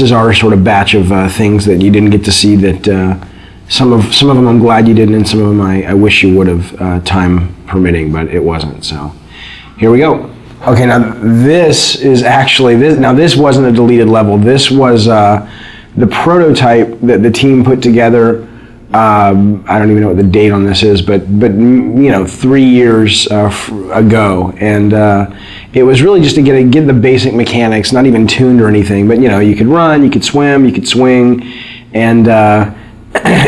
this is our sort of batch of things that you didn't get to see. That some of them I'm glad you didn't, and some of them I wish you would have, time permitting, but it wasn't. So here we go. Okay, now this is actually this. Now this wasn't a deleted level. This was the prototype that the team put together. I don't even know what the date on this is, but 3 years ago, and it was really just to get the basic mechanics, not even tuned or anything, but you could run, you could swim, you could swing, and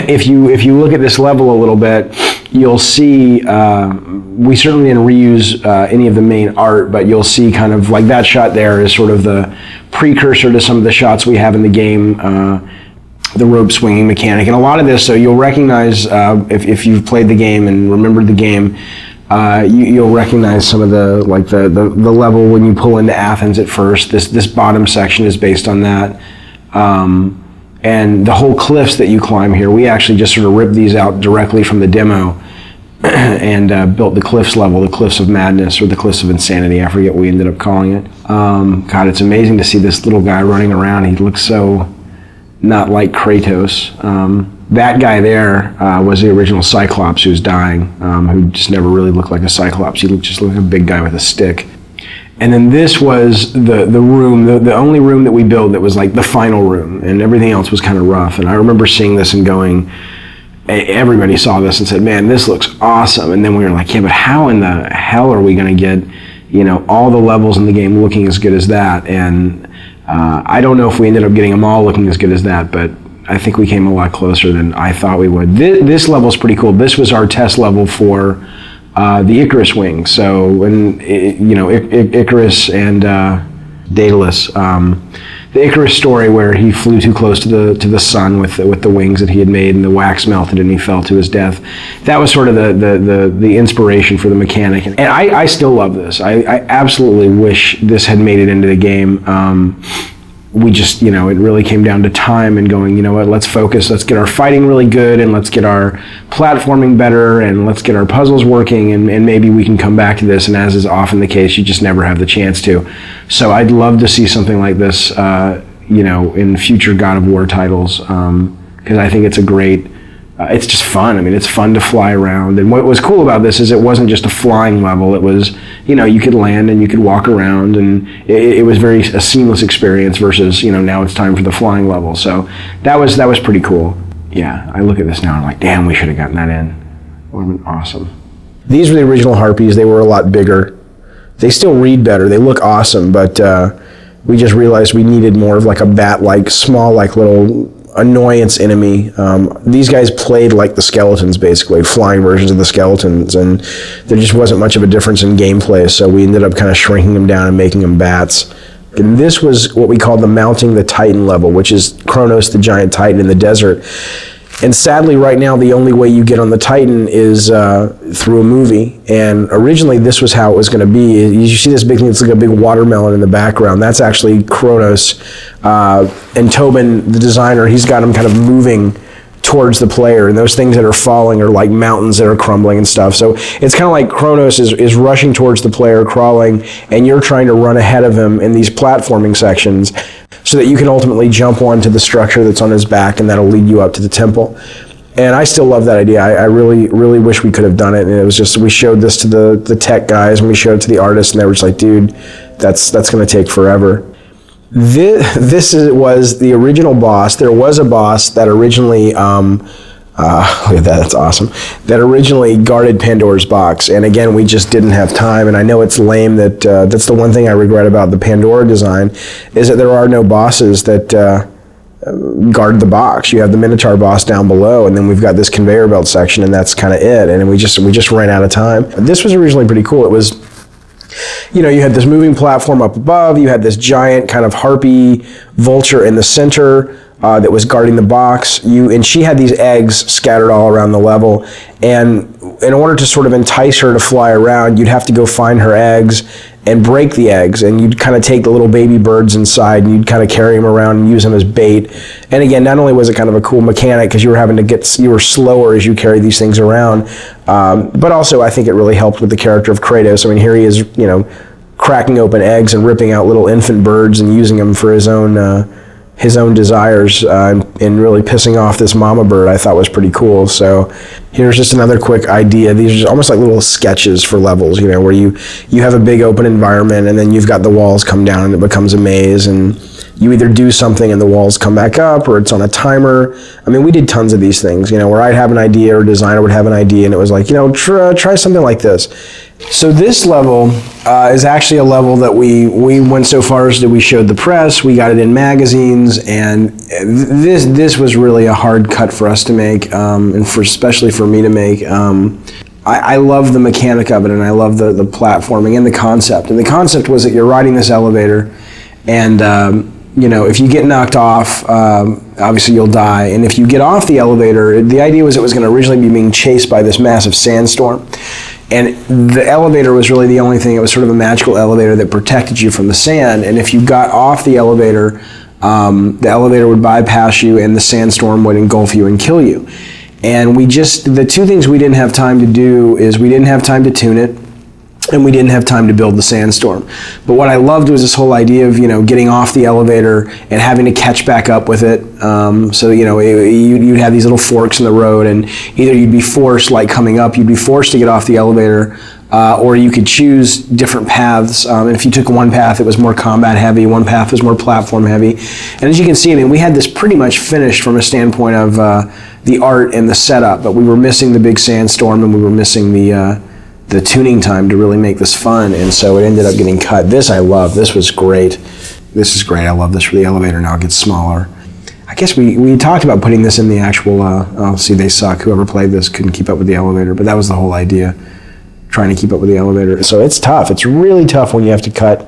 if you look at this level a little bit, you'll see we certainly didn't reuse any of the main art, but you'll see kind of like that shot there is sort of the precursor to some of the shots we have in the game. The rope swinging mechanic, and a lot of this, so you'll recognize if you've played the game and remembered the game, you'll recognize some of the level when you pull into Athens at first. This bottom section is based on that, and the whole cliffs that you climb here, we actually just sort of ripped these out directly from the demo and built the cliffs level, the Cliffs of Madness or the Cliffs of Insanity. I forget what we ended up calling it. God, it's amazing to see this little guy running around. He looks so not like Kratos. That guy there was the original Cyclops who's dying, who just never really looked like a Cyclops. He just looked like a big guy with a stick. And then this was the room, the only room that we built that was like the final room, and everything else was kind of rough. And I remember seeing this and going, everybody saw this and said, man, this looks awesome. And then we were like, yeah, but how in the hell are we going to get, all the levels in the game looking as good as that? And I don't know if we ended up getting them all looking as good as that, but I think we came a lot closer than I thought we would. This level is pretty cool. This was our test level for the Icarus wing. So when Icarus and Daedalus, the Icarus story where he flew too close to the sun with the wings that he had made, and the wax melted and he fell to his death. That was sort of the inspiration for the mechanic. And I still love this. I absolutely wish this had made it into the game. We just, it really came down to time and going, let's focus, let's get our fighting really good, and let's get our platforming better, and let's get our puzzles working, and maybe we can come back to this. And as is often the case, you just never have the chance to. So I'd love to see something like this, in future God of War titles, because I think it's a great, it's just fun. I mean, it's fun to fly around. And what was cool about this is it wasn't just a flying level. It was, you could land and you could walk around, and it was a seamless experience versus, now it's time for the flying level. So that was pretty cool. Yeah, I look at this now and I'm like, damn, we should have gotten that in. It would have been awesome. These were the original Harpies. They were a lot bigger. They still read better. They look awesome, but we just realized we needed more of like a bat-like, small, like little annoyance enemy. These guys played like the skeletons, basically, flying versions of the skeletons, and there just wasn't much of a difference in gameplay, so we ended up kind of shrinking them down and making them bats. And this was what we called the Mounting the Titan level, which is Kronos, the giant titan in the desert. And sadly, right now, the only way you get on the Titan is through a movie. And originally, this was how it was going to be. You see this big thing, it's like a big watermelon in the background. That's actually Kronos. And Tobin, the designer, he's got him kind of moving towards the player. And those things that are falling are like mountains that are crumbling and stuff. So it's kind of like Kronos is rushing towards the player, crawling, and you're trying to run ahead of him in these platforming sections, so that you can ultimately jump onto the structure that's on his back, and that'll lead you up to the temple. And I still love that idea. I really, really wish we could have done it. And it was just, we showed this to the tech guys, and we showed it to the artists, and they were just like, dude, that's going to take forever. This was the original boss. There was a boss that originally, look at that, that's awesome, that originally guarded Pandora's box. And again, we just didn't have time. And I know it's lame that that's the one thing I regret about the Pandora design, is that there are no bosses that guard the box. You have the Minotaur boss down below, and then we've got this conveyor belt section, and that's kind of it. And we just ran out of time. This was originally pretty cool. It was, you had this moving platform up above, you had this giant kind of harpy vulture in the center that was guarding the box. And she had these eggs scattered all around the level, and in order to sort of entice her to fly around, you'd have to go find her eggs and break the eggs, and you'd kind of take the little baby birds inside, and you'd kind of carry them around and use them as bait. And again, not only was it kind of a cool mechanic because you were slower as you carry these things around, but also I think it really helped with the character of Kratos. I mean, here he is, cracking open eggs and ripping out little infant birds and using them for his own his own desires and really pissing off this mama bird, I thought was pretty cool. So here's just another quick idea. These are almost like little sketches for levels, you know, where you have a big open environment and then you've got the walls come down and it becomes a maze, and you either do something and the walls come back up, or it's on a timer. I mean, we did tons of these things, you know, where I'd have an idea or a designer would have an idea and it was like, you know, try something like this. So this level is actually a level that we went so far as that we showed the press, we got it in magazines, and this was really a hard cut for us to make, and especially for me to make. I love the mechanic of it, and I love the platforming and the concept. And the concept was that you're riding this elevator, and you know, if you get knocked off, obviously you'll die. And if you get off the elevator, the idea was it was going to originally be being chased by this massive sandstorm. And the elevator was really the only thing. It was sort of a magical elevator that protected you from the sand. And if you got off the elevator would bypass you and the sandstorm would engulf you and kill you. And the two things we didn't have time to do is we didn't have time to tune it, and we didn't have time to build the sandstorm. But what I loved was this whole idea of, you know, getting off the elevator and having to catch back up with it. So, you know, you'd have these little forks in the road, and either you'd be forced, like coming up, you'd be forced to get off the elevator, or you could choose different paths. And if you took one path, it was more combat heavy, one path was more platform heavy. And as you can see, I mean, we had this pretty much finished from a standpoint of the art and the setup, but we were missing the big sandstorm, and we were missing the tuning time to really make this fun, and so it ended up getting cut. This I love. This was great. This is great. I love this for the elevator. Now it gets smaller. I guess we talked about putting this in the actual, oh, see, they suck. Whoever played this couldn't keep up with the elevator, but that was the whole idea, trying to keep up with the elevator. So it's tough. It's really tough when you have to cut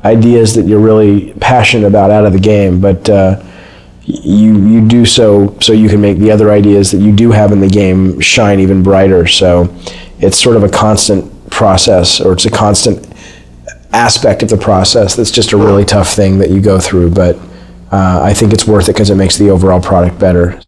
ideas that you're really passionate about out of the game, but you do so you can make the other ideas that you do have in the game shine even brighter. So it's sort of a constant process, or it's a constant aspect of the process that's just a really tough thing that you go through, but I think it's worth it because it makes the overall product better.